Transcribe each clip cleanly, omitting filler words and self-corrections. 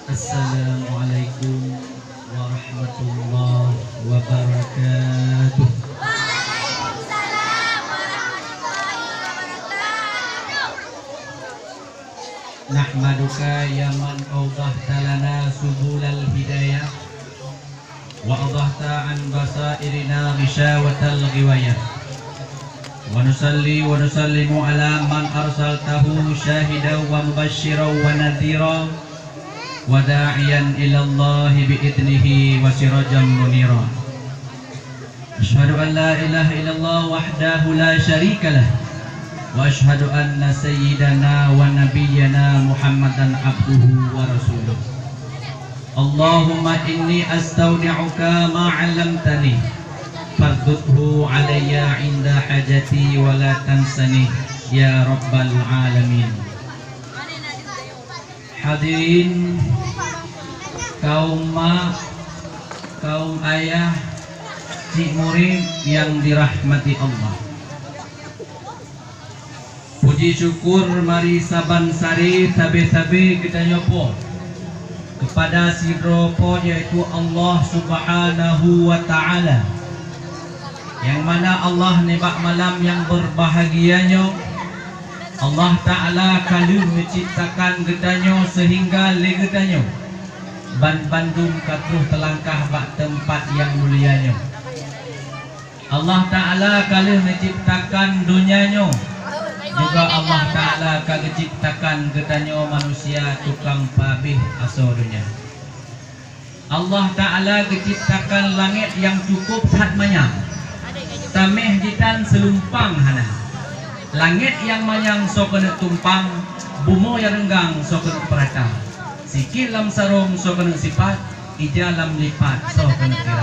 Assalamualaikum warahmatullahi wabarakatuh. Waalaikumsalam warahmatullahi wabarakatuh. Nahmaduka ya man awdahta lana subulal hidayah wa adahta an basairina ghishawatal ghiwayah. Wa nusalli wa nusallimu ala man arsaltahu syahidan wa mubasysyiran wa nadhira wa da'iyan ila Allah bi'idnihi wa sirajan munira. Asyhadu an la ilaha illallah wahdahu la syarika lah wa asyhadu anna sayyidana wa nabiyyana Muhammadan abduhu wa rasuluh. Allahumma inni astaudi'uka ma 'allamtani fardudhu alayya 'inda hajati wa la tansani ya rabbal alamin. Hadirin kaum mak, kaum ayah, cik murid yang dirahmati Allah. Puji syukur mari saban sari tabe-tabe kita nyopo kepada si ropo yaitu Allah Subhanahu wa Ta'ala, yang mana Allah nebak malam yang berbahagianya. Allah Ta'ala kalau menciptakan gedanyo sehingga legedanyo bandum katuh telangkah bak tempat yang mulianya. Allah Ta'ala kalau menciptakan dunianyo, juga Allah Ta'ala kalau menciptakan gedanyo manusia tukang pabih aso dunia. Allah Ta'ala menciptakan langit yang cukup hatmanya tameh jitan selumpang hana. Langit yang manyang so kena tumpang, bumo yang renggang so kena perata. Sikit lam sarung so kena sifat, ija lam lipat so kena kira.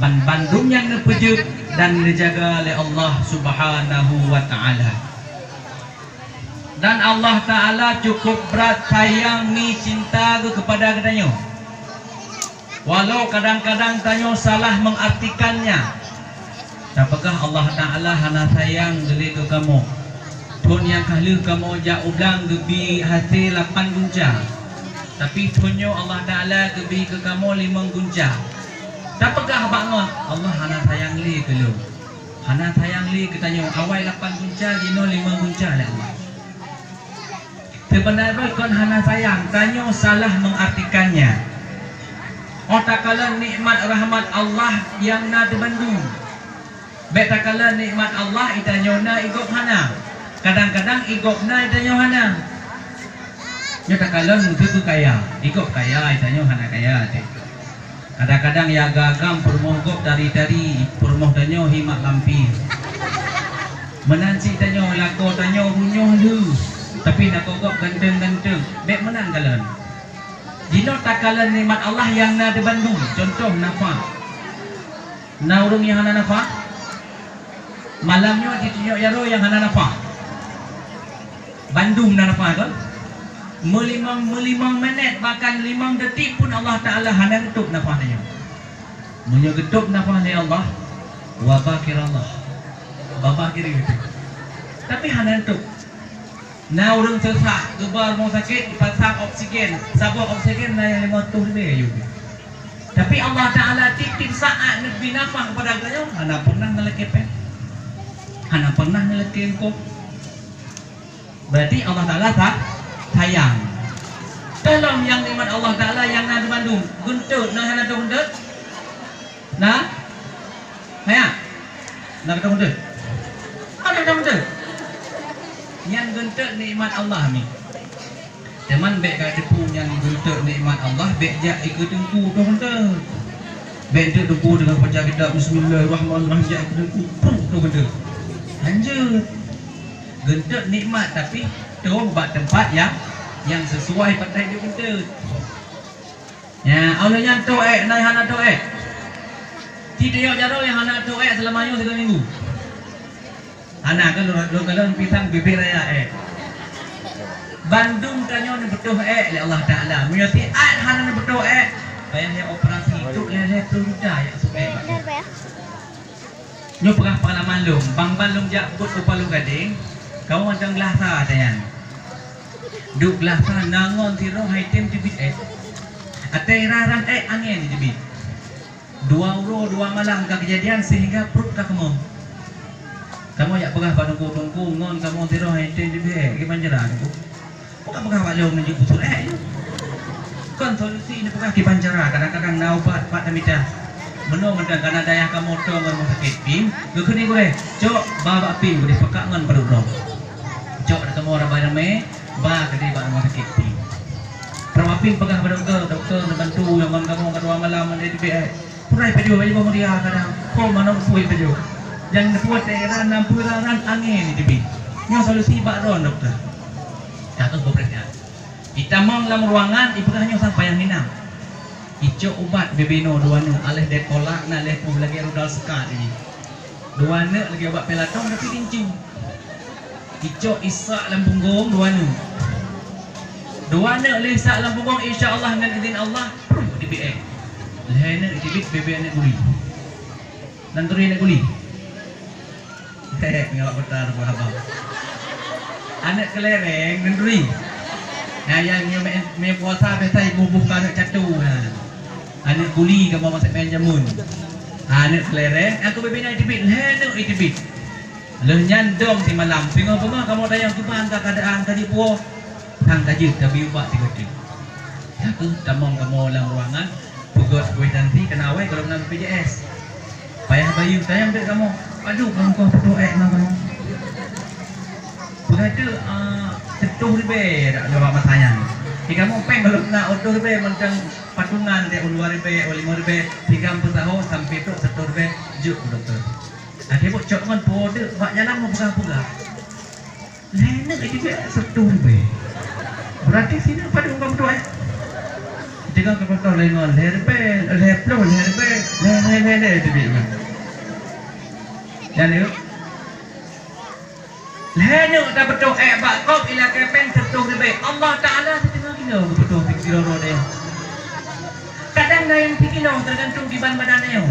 Bandum yang nepejut dan dijaga oleh Allah Subhanahu wa Ta'ala. Dan Allah Ta'ala cukup berat sayang ni cinta kepada kedanyo. Walau kadang-kadang tanyo salah mengartikannya. Apakah Allah Ta'ala hana sayang geli ke kamu? Tuan yang kahli kamu jak ulang gebi hati 8 gunca. Tapi tunyo Allah Ta'ala gebi ke kamu 5 gunca. Apakah bangun? Allah hana sayang li ke lu. Hana sayang li ke tanyo awal 8 gunca dino 5 gunca lah Allah. Sebenarnya kon hana sayang, tanyo salah mengartikannya. Otak kala nikmat rahmat Allah yang na dibandung. Beta kala nikmat Allah itanyona igop hana. Kadang-kadang igopna itanyo hana. Nyata kala nutu kaya, igop kaya itanyo hana kaya. Kadang-kadang ya gagam permoh gop dari permoh tanyo himak lampi. Menansi tanyo lako tanyo runyoh lu. Tapi nak gop ganteng-ganteng. Bek menang kalan. Jino takalan nikmat Allah yang na di Bandung. Contoh nafa. Na urung yang hana nafa. Malamnya ditunjuk yaro yang hana nafa. Bandung na nafa kan? Melimang minit bahkan 5 detik pun Allah Ta'ala hana getuk nafahnya. Munya getuk nafahnya Allah wabakir Allah. Babakir itu. Tapi hana getuk. Na urang sesak gebar mau sakit dipasang oksigen. Sabuk oksigen na yang 500 dia juga. Tapi Allah Ta'ala titip saat nabi nafah kepada kalian hana pernah ngelekepet. Hana pernah ngelekin kok. Berarti Allah Ta'ala tak sayang. Tolong yang nikmat Allah Ta'ala yang na di Bandung. Guntut na hana tu guntut. Nah. Sayang. Na kata guntut. Ada kata guntut. Yang guntut nikmat Allah ni. Teman bek kata pu yang guntut nikmat Allah bek jak ikut tengku tu guntut. Bek tu tengku dengan baca kitab Bismillahirrahmanirrahim jak ikut tengku tu guntut. Lanjut. Gentut nikmat tapi terus buat tempat yang sesuai pada dia gentut. Ya, Allah yang toek naik hana toek. Tidak jaro yang hana toek selamanya 3 minggu. Hana kan lu kalau pisang bibir raya Bandung tanyo ni betul le Allah Taala. Menyati hana betul bayar operasi itu le tunda ya supaya. Nyo pernah pengalaman lum, bang balung jak put upalung gading, kau macam gelasa tayan. Duk gelasa nangon tiro haitem tibit Atai rarang angin jadi. 2 uro 2 malam ke kejadian sehingga perut ka kamu. Kamu ya pegah pada tungku ngon kamu tiroh ente jadi gimana jalan tu? Bukan pegah pak jauh menjadi usul kan solusi ini pegah di pancara kadang-kadang naubat pak tamita. Menung dan karena daya kamu tu ngon sakit pin, gekeni gue. Cok bawa pin boleh pekak ngon pada urang. Cok ada kamu orang bayar me, ba kedi ba ngon sakit pin. Perawapin pegah pada dokter bantu yang ngon kamu kedua malam menjadi BI. Purai pejo baju kamu dia kadang kau mana puai pejo. Yang buat daerah nampuran angin di bit. Yang solusi bakron dokter. Takut beberapa. Kita mau dalam ruangan ibu hanya sampai yang minam. Ijo ubat bebeno 2 ne alih dekolak na alih pu lagi rudal sekat ini. 2 ne lagi ubat pelatong tapi rincing. Ijo isak dalam punggung 2 ne. 2 ne alih isak dalam punggung insya-Allah dengan izin Allah di BE. Lehena di bit bebe anak guli. Dan turi anak guli. Ngawak betar buah abang. Anak kelereng dan duri. Nah yang me puasa biasa ibu buka anak catu. Anak guli kamu masak main jamun. Anak kelereng aku bebena itibit lehena itibit. Lehnyan dom si malam. Singo pemah kamu dayang tuban tak keadaan tadi puo. Tang tajir tapi ubak tiga. Aku tamong kamu dalam ruangan. Pugot gue nanti kenawai kalau nak PJS. Payah bayu sayang dek kamu. Aduh kamu kau berdoa kamu. Berada setuh ribe tak jawab masanya. Jika kamu peng kalau nak otor ribe macam patungan dek luar ribe, 5 ribe, 30 tahun sampai tu setuh ribe juk dokter. Ada buat cok kan bodoh, buat jalan mau buka-buka. Lena ribe setuh ribe. Berarti sini pada kamu doa. Jika kau tahu lengon, herbe, leplo, herbe, le itu dia. Jadi, lehnya dah betul bakop ila kepen setuh ribe. Allah Taala setengah kilo betul fikir rode. Kadang dah yang fikir tergantung di ban badannya,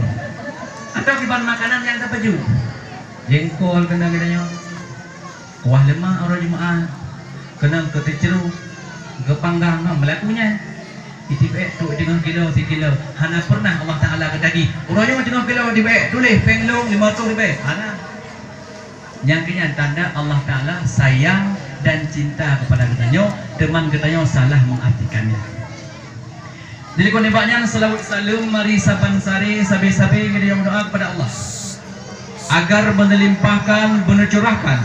atau di ban makanan yang terpeju. Jengkol kena bedanya, kuah lemak orang jemaah, kena keteceru, kepanggang melakunya. Itibek tu dengan kilo 3 kilo. Hana pernah Allah Taala kata lagi. Urangnya dengan kilo dibek tulis penglong 500 dibek. Hana. Yang kini tanda Allah Taala sayang dan cinta kepada kita. Teman kita salah mengartikannya. Jadi kau nebaknya selawat salam mari saban sari sabi-sabi kita yang berdoa kepada Allah agar menelimpahkan mencurahkan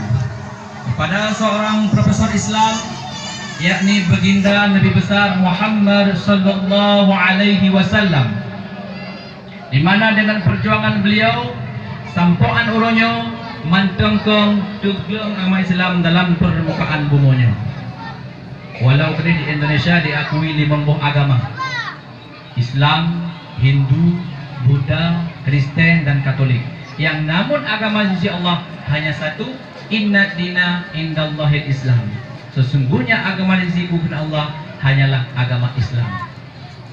kepada seorang profesor Islam yakni baginda Nabi besar Muhammad sallallahu alaihi wasallam, di mana dengan perjuangan beliau sampoan uronyo mantengkong tugeng agama Islam dalam permukaan bumonya. Walau di Indonesia diakui 5 agama, Islam, Hindu, Buddha, Kristen dan Katolik. Yang namun agama sisi Allah hanya satu, inna dina indallahil Islam. Sesungguhnya agama di sisi Allah hanyalah agama Islam.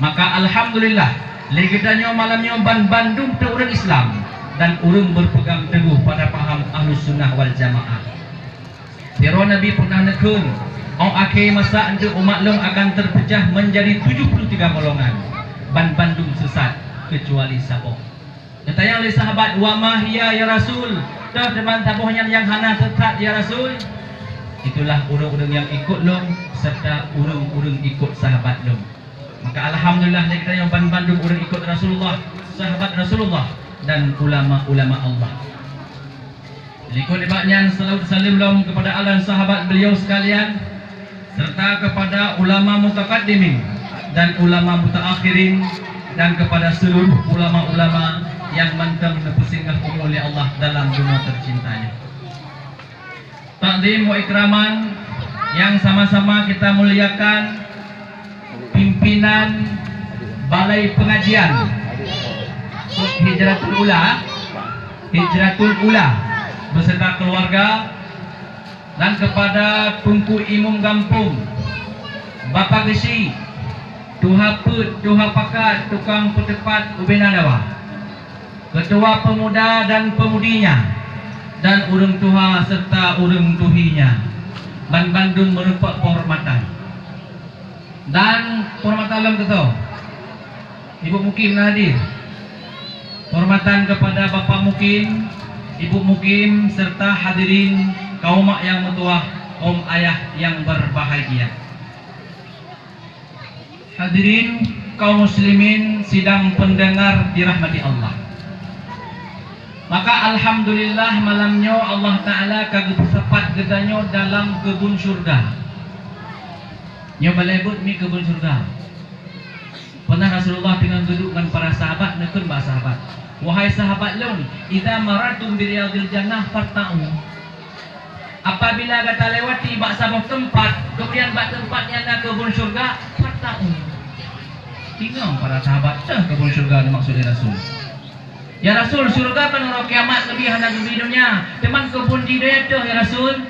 Maka alhamdulillah, legitanya malamnya Bandung tu orang Islam dan orang berpegang teguh pada paham Ahlus Sunnah wal Jamaah. Pero Nabi pernah nekun, akhir masa itu umat long akan terpecah menjadi 73 golongan. Bandung sesat kecuali Sabah. Ditanya oleh sahabat, wa mahya ya Rasul, dah teman tabuhnya yang hana sesat ya Rasul. Itulah urang-urang yang ikut long serta urang-urang ikut sahabat long. Maka alhamdulillah kita yang Bandung urang ikut Rasulullah, sahabat Rasulullah dan ulama-ulama Allah. Ikut ibadahnya salawat salam long kepada Allah dan sahabat beliau sekalian serta kepada ulama mutaqaddimin dan ulama mutaakhirin dan kepada seluruh ulama-ulama yang mantap nepusinggah oleh Allah dalam dunia tercintanya. Takdim wa ikraman yang sama-sama kita muliakan pimpinan Balai Pengajian Hijratul Ula beserta keluarga, dan kepada Tunku Imam Gampung, Bapak Gesi, Tuha Put, Tuha Pakat, Tukang Petepat Ubenadawa, Ketua Pemuda dan Pemudinya, dan urang tuha serta urang tuhinya. Bandung merupakan penghormatan dan penghormatan dalam kita Ibu Mukim hadir. Hormatan kepada Bapak Mukim, Ibu Mukim serta hadirin kaum mak yang mutuah, kaum ayah yang berbahagia. Hadirin kaum muslimin sidang pendengar dirahmati Allah. Maka alhamdulillah malamnya Allah Ta'ala kagak bersepat gedanyo dalam kebun surga. Nyo balebut mi kebun surga. Pernah Rasulullah dengan duduk dengan para sahabat, nekun ba sahabat. Wahai sahabat lun, idza maratum bi riyadil jannah farta'u. Apabila kata lewati bak sebuah tempat, kemudian bak tempatnya nak kebun surga, farta'u. Tinggal para sahabat, kebun surga maksudnya Rasul. Ya Rasul, surga kan orang kiamat lebih hendak lebih dunia. Teman kebun di dia tu ya Rasul.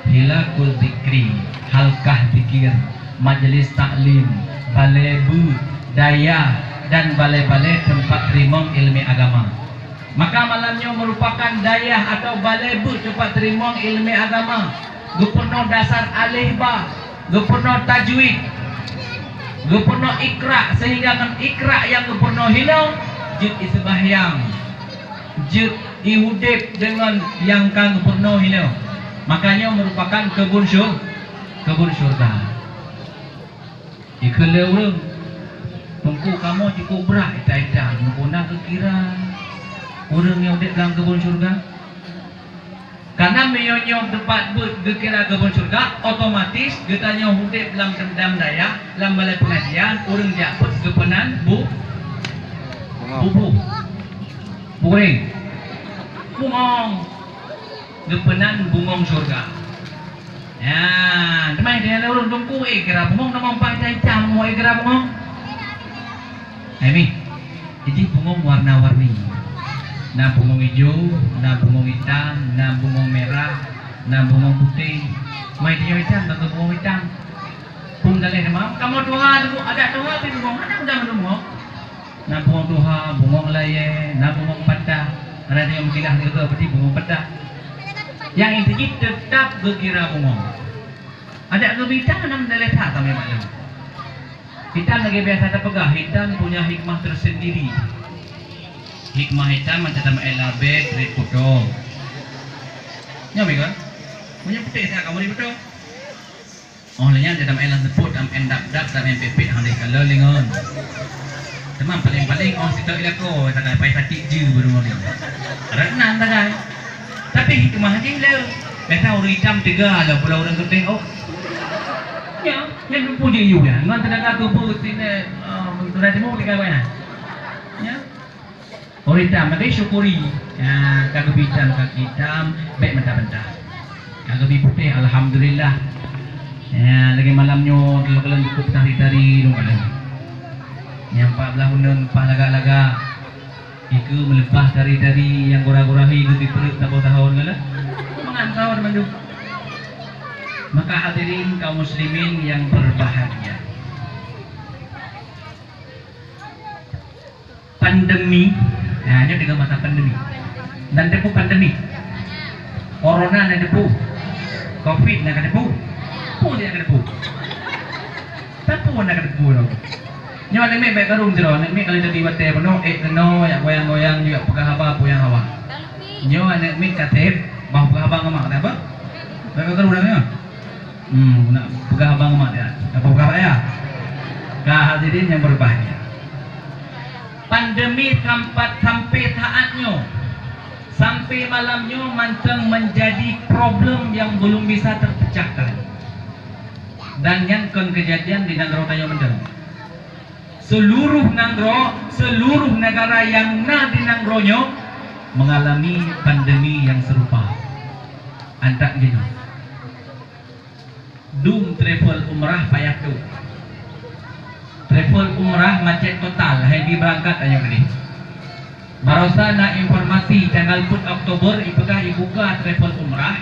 Hilakul zikri, halkah zikir, majelis taklim, balebu, daya dan balai-balai tempat terima ilmu agama. Maka malamnya merupakan daya atau balebu tempat terima ilmu agama. Gupurno dasar alih ba, gupurno tajwid, gupurno ikra, sehingga kan ikra yang gupurno hilang jut isbahyang, jut ihudip dengan yang kang purno hilau. Makanya merupakan kebun surga. Ikhlas orang tunggu kamu cukup berat ita menggunakan kekira orang yang hidup dalam kebun surga. Karena menyonyong tempat berkira kebun surga, otomatis getanya hidup dalam kendam daya, dalam balai pengajian, orang jatuh kepenan bubuk buring bungong gepenan bungong surga. Ya, teman dia lalu tunggu kira bungong nama pakai jam mau kira bungong. Ini, jadi bungong warna-warni. Nah bungong hijau, nah bungong hitam, nah bungong merah, nah bungong putih. Mai dia hitam, tak bungong hitam. Pun dalih nama, kamu doa dulu, ada doa tapi bungong ada udah bungong. Na bungong duha, bungong laye, na bungong patah. Ada yang mengkilah itu berarti bungong patah. Yang intinya tetap berkira bungong. Ada kebitang enam daletat kami maklum. Hitam lagi biasa terpegah. Hitam punya hikmah tersendiri. Hikmah hitam macam dalam elabet, red putih. Nyamai kan? Punya putih saya kamu di betul. Oh, lainnya dalam elang teput, dalam endap-dap, dalam pepet, handai kalau lingon. Teman paling-paling orang situ ilako tak ada payah fatik je baru orang. Renang tak ada. Tapi hikmah dia lah. Biasa orang hitam tiga lah pula orang keteng. Oh, ya, yang punya you ya. Ngan tenaga tubuh sini sudah timur tiga banyak. Ya, orang hitam nanti syukuri. Ya, kagak hitam, kagak hitam, baik mentah-mentah. Kagak putih, alhamdulillah. Ya, lagi malamnya kalau cukup tari-tari dong malam. Yang 14 unun pak laga-laga itu melepas dari yang gurah-gurahi itu di perut tak tahun kan lah mengantau mandu. Maka hadirin kaum muslimin yang berbahagia, pandemi hanya dengan masa pandemi dan depu pandemi corona dan depu covid dan depu pun dia depu tapi pun nak depu loh. Nyawa nemek baik karung jero, nemek kalau jadi wate penuh, keno ya goyang-goyang juga pegah apa puyang hawa. Nyawa nemek katep, bang pegah abang emak apa? Baik karung dah nak pegah abang emak dia, apa pegah apa ya? Hadirin yang berbahagia. Pandemi sampai saatnya, sampai malamnya mancang menjadi problem yang belum bisa terpecahkan. Dan yang kejadian di negara Tayo Mendeng. Seluruh negara yang di nangronyo mengalami pandemi yang serupa. Antak gitu. Dum travel umrah payah tu. Travel umrah macet total. Hari berangkat aja gini. Barusan nak informasi tanggal 4 Oktober ibuka travel umrah.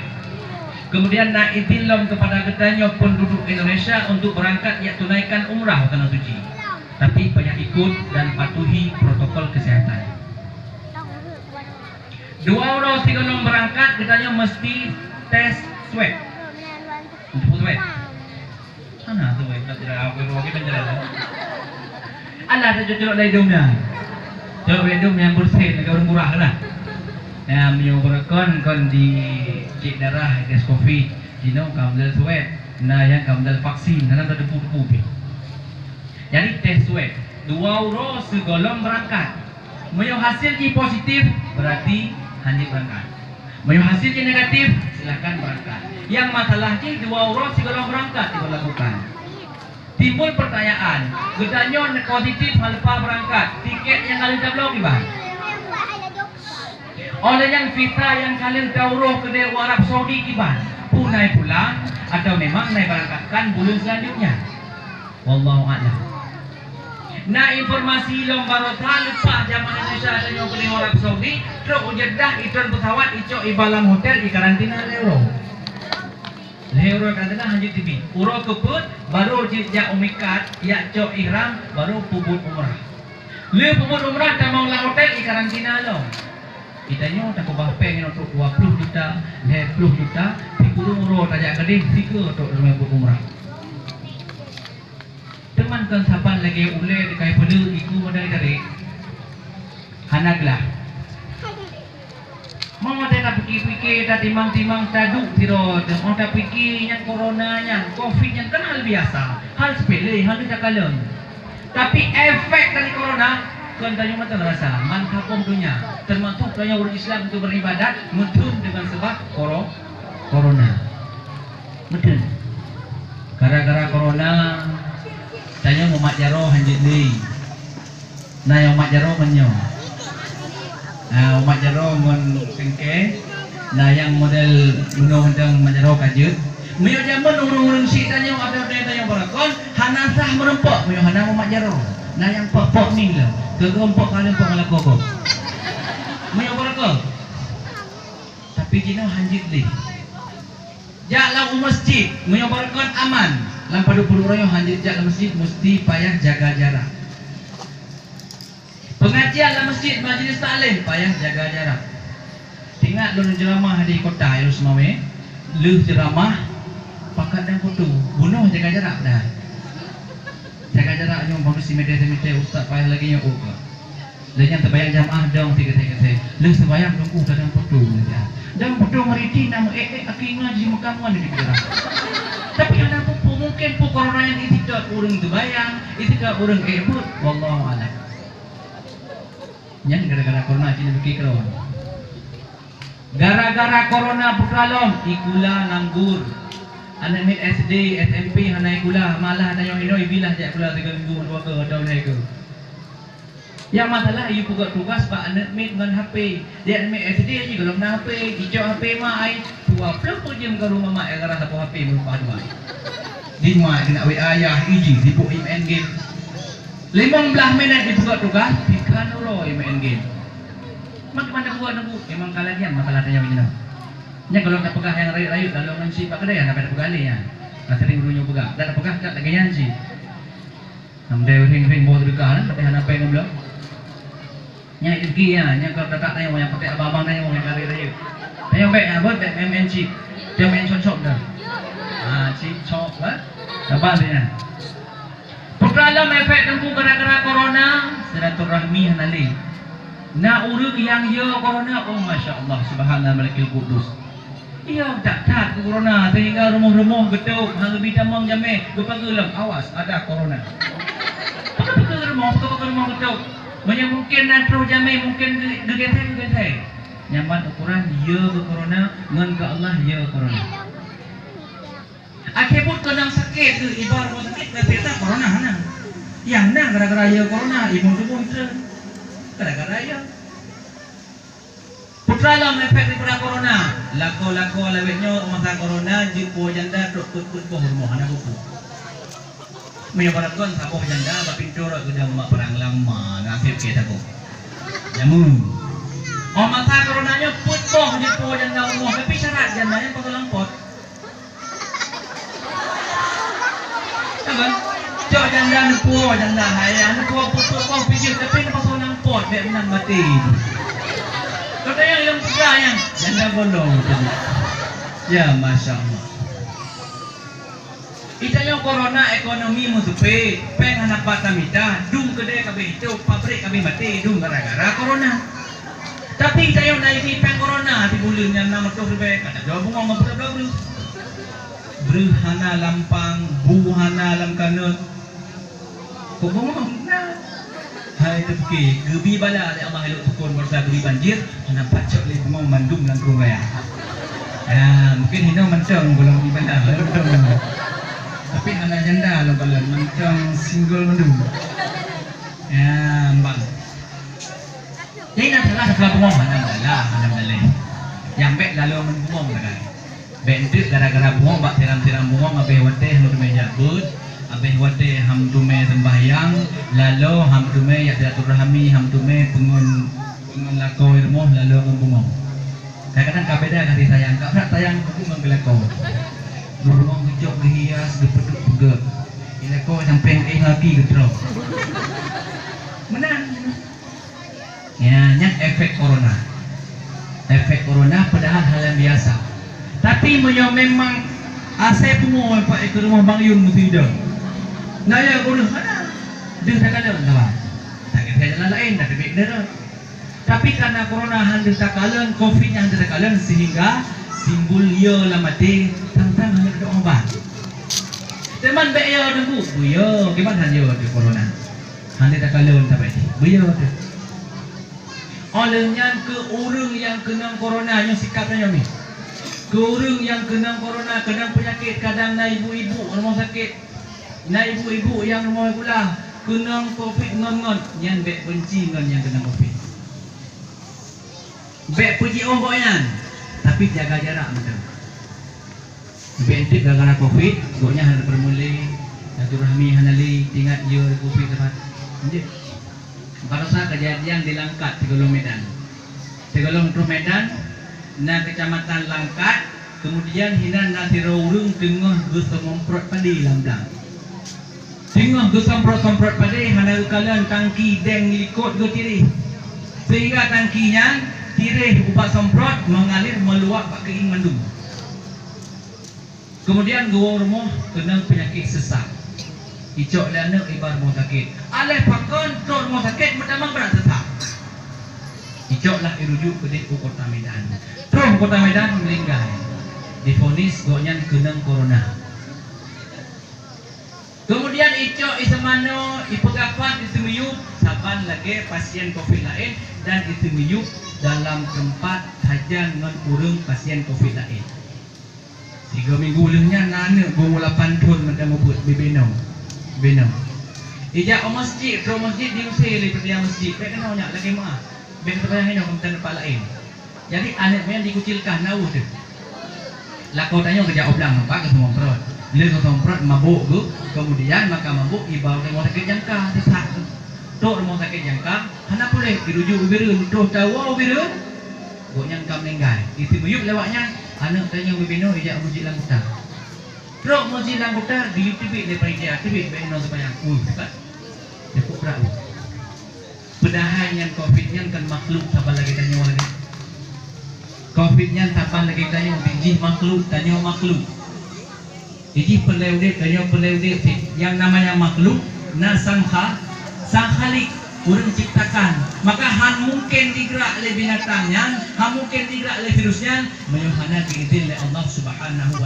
Kemudian nak izin kepada katanya penduduk Indonesia untuk berangkat ya tunaikan umrah tanah suci. Tapi banyak ikut dan patuhi protokol kesehatan. 2 orang 3 orang berangkat katanya mesti tes swab. Untuk swab. Mana tu tak tidak aku penjelasan. Alah dah colok dari hidungnya. Colok dari hidung yang bersih, negara murah lah. Mio berakon kon di cek darah gas covid, dino kamdal swab, nah yang kamdal vaksin, karena ada debu-debu. Jadi tes swab, 2 euro segolong berangkat. Mio hasil J positif berarti hanya berangkat. Mio hasil J negatif silakan berangkat. Yang masalah J 2 euro segolong berangkat dilakukan. Timbul pertanyaan, gedanya positif halpa berangkat, tiket yang kalian tablo gimana? Oleh yang kita yang kalian tauruh ke Dewa Arab Saudi kiban punai pulang atau memang naik berangkatkan bulan selanjutnya. Wallahu a'lam. Nah informasi lombarota lupa zaman Indonesia ada yang ke Dewa Arab Saudi truk Jeddah iklan pesawat ico ibalam hotel di karantina Euro. Euro karantina hanya TV. Uro keput baru jejak umikat ya cok ihram baru pubut umrah. Le pubut umrah tak mau lah hotel di karantina lo. Kita nyo tak kubah pengen untuk 20 juta, 10 juta, dikurung uro tajak kedih, tiga untuk rumah umrah. Teman kan saban lagi ule dekai pada iku modal tarik. Hanaglah. Mau tak fikir-fikir tak timang-timang taduk tiro, mau tak fikir yang corona yang covid yang kan hal biasa, hal sepele, hal tidak kalon. Tapi efek dari corona kan tanya mata rasa mantapom dunia termasuk tanya orang Islam untuk beribadat mutun dengan sebab corona mutun gara-gara corona tanya umat jaro hanjit deui nah yang umat jaro menyo umat jaro ngon kengke nah yang model undang-undang umat jaro kajut meyo jaman urung-urung si tanya ada tanya barakon hanasah merempok meyo hana umat jaro nah yang pok-pok ni lah kegompok kalian pengalak kokok meyo barakon tapi jino hanjit deui jak masjid meyo barakon aman lan padu puluh hanjit jak masjid mesti payah jaga jarak. Pengajian dalam masjid majlis taklim payah jaga jarak. Tinggal dulu ceramah di kota harus mawe, lu ceramah pakat dan kutu, bunuh jaga jarak dah. Jaga jarak nyom bagus si media ustaz payah lagi nyok. Lain yang terbayang jamaah dong tiga-tiga. Lu sebayang tunggu kadang kutu aja. Dan kutu meriti nama aki ngaji makamuan di kira. Tapi ada pun mungkin pun corona yang tidak urang terbayang, itu ke urang ebut, wallahu a'lam. Yang gara-gara corona cina bikin keron. Gara-gara corona putralom ikula nganggur. Anak mit SD, SMP hanai kula malah ada yang inoi bilah jak kula 3 minggu 2 ke tahun hai ke. Yang masalah ieu puga tugas pak anak mit dengan HP. Dia mit SD aja kalau na HP, hijau HP mah ai 20 jam ke rumah mak gara sapu HP merupa dua. Di mak kena WA ayah iji sibuk main game. 15 minit dibuka tugas, ikan ulo main game. Mak mana buat nunggu? Memang kalian masalah tanya begini. Nya kalau tak pegah yang rayu-rayu dalam nasi pak kedai nak ada pegali ya. Tak sering dulunya pegah, tak pegah tak lagi nyanci. Namde ring-ring bawa dekat, tapi hana apa yang belum. Nya iki ya, nya kalau tak tanya yang pakai abang-abang tanya yang rayu-rayu. Tanya baik apa baik main chip. Dia main cocok dah. Chip cok lah. Sabar dia. Putralam efek tengku gara-gara corona, silaturahmi hanali. Na urut yang ya corona, oh masya Allah, subhanallah malikil kudus. Iya tak corona, sehingga rumah-rumah gedung, hang lebih tamang jameh, berpagelam, awas ada corona. Pakai rumah gedung. Banyak mungkin natro jameh, mungkin gegeteng. Nyaman ukuran ya ke corona, ngan ke Allah ya corona. Akibut kadang sakit tu ibar sakit tapi tak corona hana. Yang na gara-gara ya corona ibu tubuh itu gara-gara ya. Putra lam efek daripada corona. Lako lewetnya masa corona jumpa janda dok put hormon hana buku. Menyabaratkan saboh janda bapintu rak sudah mak perang lama nasib ke aku. Jamu. Oh masa coronanya put boh jumpa janda umur tapi syarat jandanya pakai lampot. Kan? Cok janda nupu, janda haya, nupu put pikir tapi nak pasal nampot, biar menang mati. Kau tanya yang tiga yang janda bolong. Ya masya Allah. Itanya corona ekonomi musupe, peng anak patamita, dung kedai kabeh itu, pabrik kabeh mati, dung gara-gara corona. Tapi itanya naik peng corona, di bulannya 600 ribu, kata jauh bungong ngapa bro. Berhana lampang, buhana lam kanut. Kok bungong? Nah, hai tepki, gebi bala ada abang elok tukun bersa gebi banjir, nampak cok le bungong mandum langkung raya. Ya, mungkin hino mencong belum dibenda. Tapi anak janda lo kalau mencong single mendung. Ya, bang. Jadi nak salah sebelah bungong mana dah. Yang bek lalu mendung dah. Bentuk gara-gara bungong bak tiram-tiram bungong abe wate ham dume jabut, abe wate ham dume sembahyang, lalu ham dume ya silaturahmi, ham dume pengun lakau ilmu lalu bungong. Kadang-kadang kabeda kasih sayang, kak nak sayang aku menggelakau. Burung kecok berhias, berpeduk juga. Bila kau sampai lagi getro. Menang. Ya, nyak efek corona. Efek corona padahal hal yang biasa. Tapi memang asai pungo pak ke rumah Bang Yun mesti dah. Naya guna mana? Dia tak ada apa. Tak ada jalan lain, tak ada beda. Tapi karena corona hendak takalan, covid yang hendak takalan sehingga simbol ia lah mati tentang hanya ada obat. Teman baik ya dulu, buyo gimana dia tu corona? Hanya takalan tak baik. Buyo tu. Olehnya ke orang yang kena corona yang sikapnya ni. Ke orang yang kena corona, kena penyakit, kadang na ibu-ibu rumah sakit, na ibu-ibu yang rumah pula kena covid ngon-ngon, yang baik benci ngon yang kena covid. Baik puji orang tapi jaga jarak macam. Bentik gara-gara covid, goknya hendak bermulai, silaturahmi hanali, ingat dia covid tepat. Anjir. Barusan kejadian di Langkat, Tegolong Medan. Tegolong Medan, na kecamatan Langkat, kemudian hinan na tirurung tengah gesemprot padi lamdang. Tengah gesemprot padi, hana kalian tangki deng likut go tiri. Sehingga tangkinya tirih ubat semprot mengalir meluap ke ing mandum. Kemudian gua rumah kena penyakit sesak. Icok lana ibar rumah sakit. Alih pakon tu rumah sakit berdamang berat sesak. Icok lah irujuk ke Kota Medan. Terus Kota Medan meninggal. Difonis goknya kena corona. Kemudian icok isemano ipegapan isemiyup saban lagi pasien covid lain dan isemiyup dalam tempat hajan dengan urung pasien covid lain. 3 minggu lehnya nana bermula pantun macam mubut bebenong. Ijak masjid, pro masjid diusir daripada yang masjid. Baik kena banyak lagi mah. Baik terbayang ini orang tempat lain. Jadi anaknya dikucilkan naus tu. Lakau tanya kerja oblang nampak ke semua perut. Bila semua perut mabuk tu, kemudian maka mabuk ibarat rumah sakit jangka sesak tu. Tok rumah sakit jangka, hana boleh dirujuk ubirun, tok tahu ubirun. Goknya engkau meninggal. Isi muyuk lewatnya, anak tanya ubirun ijak masjid Langkuta. Tok masjid Langkuta ditibik daripada dia, tibik baik nak sepanjang. Cepat. Dia pun perahu. Pedahan yang covid-nya kan makhluk sabar lagi tanya lagi. Covid-nya sabar lagi tanya biji makhluk, tanya makhluk. Iji peleudik, tanya peleudik. Yang namanya makhluk, na sang khalik, orang ciptakan. Maka han mungkin digerak oleh binatangnya, han mungkin digerak oleh virusnya, menyuhana diizin oleh Allah Subhanahu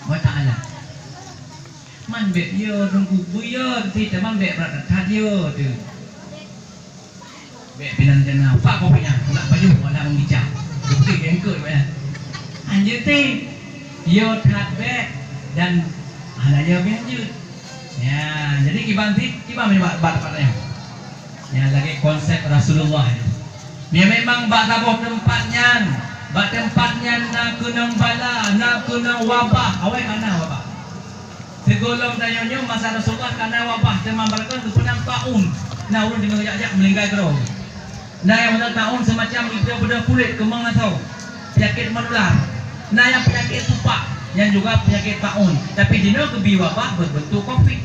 wa Ta'ala. Man bet yo tunggu buyo ti teman bet berat dia tu. Bet pinan jana apa kau punya? Nak baju wala ngicap. Bukti engkau banyak. Anjir ti yo that bet dan halanya lanjut. Ya, jadi kiban bat patanya. Ya lagi konsep Rasulullah. Dia memang bak tabuh tempatnya nak kena bala, nak kena wabah. Awak mana wabah? Segolong tanya masa Rasulullah karena wabah teman mereka tu pernah tahun. Nah orang dengan ajak meninggal kerong. Nah yang mana tahun semacam itu bedah kulit kemang atau penyakit menular. Nah yang penyakit tupak yang juga penyakit tahun. Tapi dino kebi wabah berbentuk covid.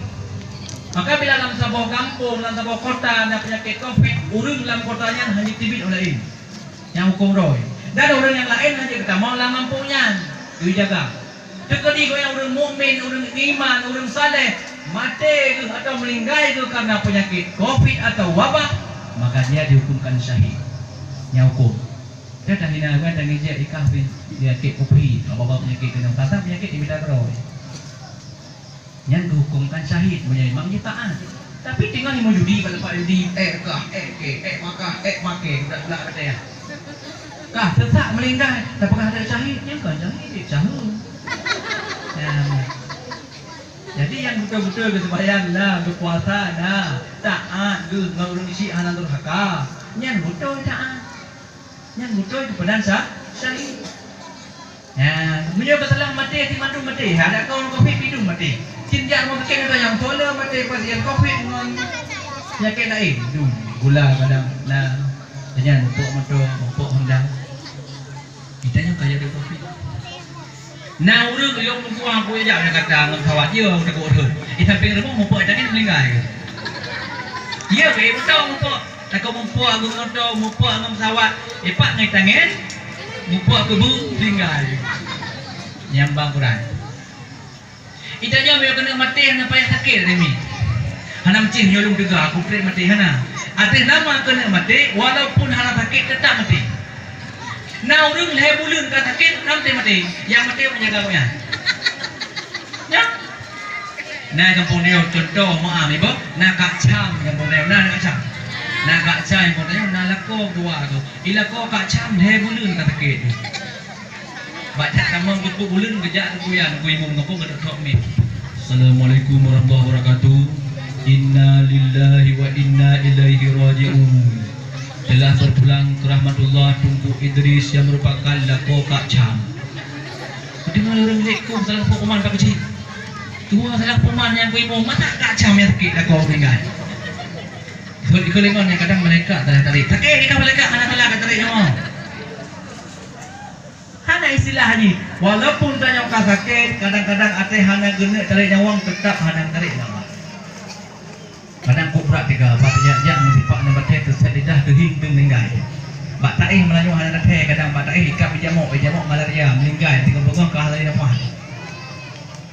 Maka bila dalam sebuah kampung, dalam sebuah kota ada penyakit covid, orang dalam kotanya hanya tibit oleh yang hukum roy. Dan orang yang lain hanya kita mau lah mampunya dijaga. Tekali kau yang orang mukmin, orang iman, orang saleh mati ke atau meninggal ke karena penyakit COVID atau wabah, maka dia dihukumkan syahid. Nyahukum. Dia dah hinakan dan ngejek ikah penyakit COVID, apa-apa penyakit kena kata penyakit diminta terus. Yang dihukumkan syahid menjadi maknya taat. Tapi tinggal ni mau judi pada pak judi, make, budak kata ya. Kah sesak meninggal, tapi ada syahidnya kan syahid, syahid. Jadi yang betul-betul bersembahyang lah, berpuasa dah, taat ke ngurung isi anak durhaka. Yang betul taat. Yang betul kepada syahid. Ya, beliau kesalah mati di mandu mati. Ada kawan COVID hidup mati. Cinjak mau bikin ada yang tola mati pasien COVID dengan penyakit lain. Gula kadang nah. Jangan mumpuk hendak. Kita yang kaya di COVID. Nah, urang dia mumpuk aku aja nak kata ngam sawat dia udah kau urang. Kita pengen rumah mumpuk ada kan meninggal. Iya, betul mumpuk. Tak kau mumpuk aku ngodo mumpuk ngam sawat. Pak ngai tangan. Mumpuk aku bu meninggal. Nyambang Quran. Ita jam yo kena mati hana payah sakit demi. Hana mcih nyolong juga aku kira mati hana. Artis nama kena mati walaupun hana sakit tetap mati. Nah urang leh bulun ka sakit nanti mati. Yang mati menjaga punya. Ya. Nah kampung dia contoh maaf ni boh. Nah kak cam kampung dia nah kak cam. Nah kak cam kampung dia nah lako dua tu. Ila ko kak cam leh bulun ka sakit. Baca sama buku bulan kerja tu yang kui mung ngapung ke tok mi. Assalamualaikum warahmatullahi wabarakatuh. Inna lillahi wa inna ilaihi raji'un. Telah berpulang ke rahmatullah Tunku Idris yang merupakan lako Kak Cam. Dengar orang lekung salah pemain Pak Kecil. Tua salah pemain yang kui mung mata Kak Cam yang sakit lako meninggal. Sebab dikelengon yang kadang mereka tarik. Sakit kita mereka mana salah tarik semua. Hana istilah ni, walaupun tanya kau sakit, kadang-kadang ate hana guna tarik nyawang tetap hana tarik nyawang. Kadang kau berat tiga, batnya yang mesti nak baca tu lidah kehing meninggal. Bak taih melanyu hana nak kadang bak taih ikat bijamok malaria meninggal tinggal pegang ke hal lain apa.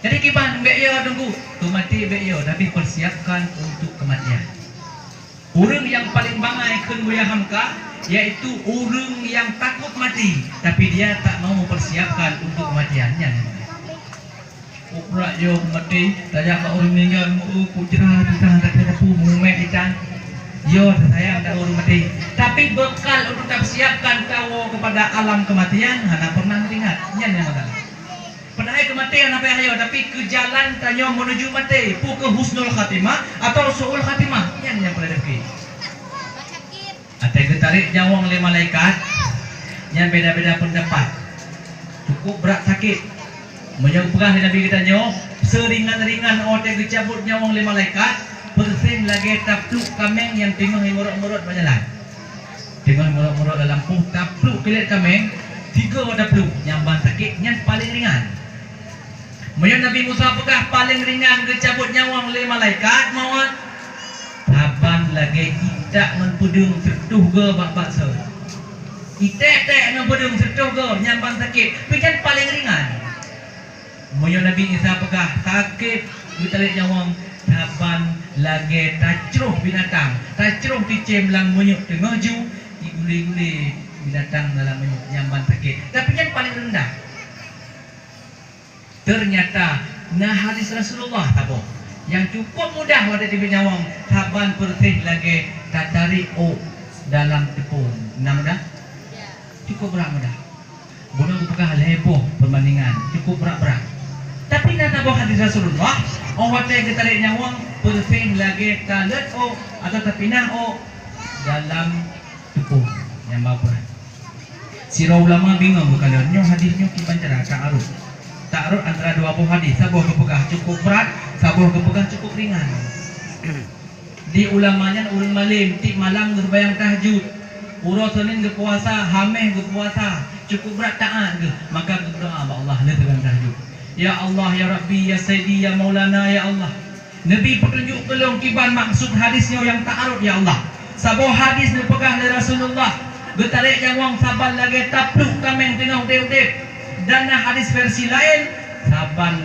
Jadi kiban bek yo tunggu, tu mati bek yo tapi persiapkan untuk kematian. Orang yang paling bangai kun buya hamka yaitu orang yang takut mati tapi dia tak mau mempersiapkan untuk kematiannya. Ukrak yo mati, tanya kat orang meninggal ku cerah tentang tak ada pu mumet ikan. Yo sayang tak orang mati. Tapi bekal untuk tak siapkan kau kepada alam kematian hana pernah ingat. Nyan yang masalah. Pernah kematian apa ayo tapi ke jalan tanya menuju mati, pu ke husnul khatimah atau suul khatimah. Nyan yang pernah fikir. Ada getarik nyawang oleh malaikat yang beda-beda pendapat. Cukup berat sakit. Menyang pegah Nabi kita nyawa seringan-ringan orang dicabut nyawang oleh malaikat persen lagi tapluk kameng yang tengah murut-murut berjalan. Tengah murut-murut dalam puh tapluk kelit kameng 3 tapluk nyambang sakit yang paling ringan. Menyang Nabi Musa pegah paling ringan dicabut nyawang oleh malaikat mawat saban lagi itak menpudung setuh ke bak-bak se. Itek-tek menpudung setuh ke nyambang sakit. Pikan paling ringan. Moyo Nabi Isa pegah sakit ditarik nyawang saban lagi tacruh binatang. Tacruh dicem lang munyuk tengah ju diguli-guli binatang dalam munyuk nyambang sakit. Tapi yang paling rendah. Ternyata nah hadis Rasulullah taboh yang cukup mudah pada di nyawang saban persen lagi tak tarik dalam tepung. Nah mudah? Cukup berat mudah. Bodoh apakah heboh perbandingan cukup berat-berat. Tapi nata bawa hadis Rasulullah orang yang tarik nyawang persen lagi talet atau terpinah dalam tepung yang berat. Sira ulama bingung bukannya hadisnya kibancara ta'aruf. Ta'aruf antara dua buah hadis, sabuh kepegah cukup berat, sabuh kepegah cukup ringan. Di ulamanya urang malim, tik malam berbayang tahajud, urus Senin ke puasa, hameh ke puasa, cukup berat taat ke, maka berdoa Allah ni tegang tahajud. Ya Allah, ya Rabbi, ya Sayyidi, ya Maulana, ya Allah. Nabi petunjuk tolong kiban maksud hadisnya yang ta'aruf ya Allah. Sabuh hadis ni pegah dari Rasulullah, bertarik yang wang sabar lagi tapluk kameng tengah udip. Dan hadis versi lain saban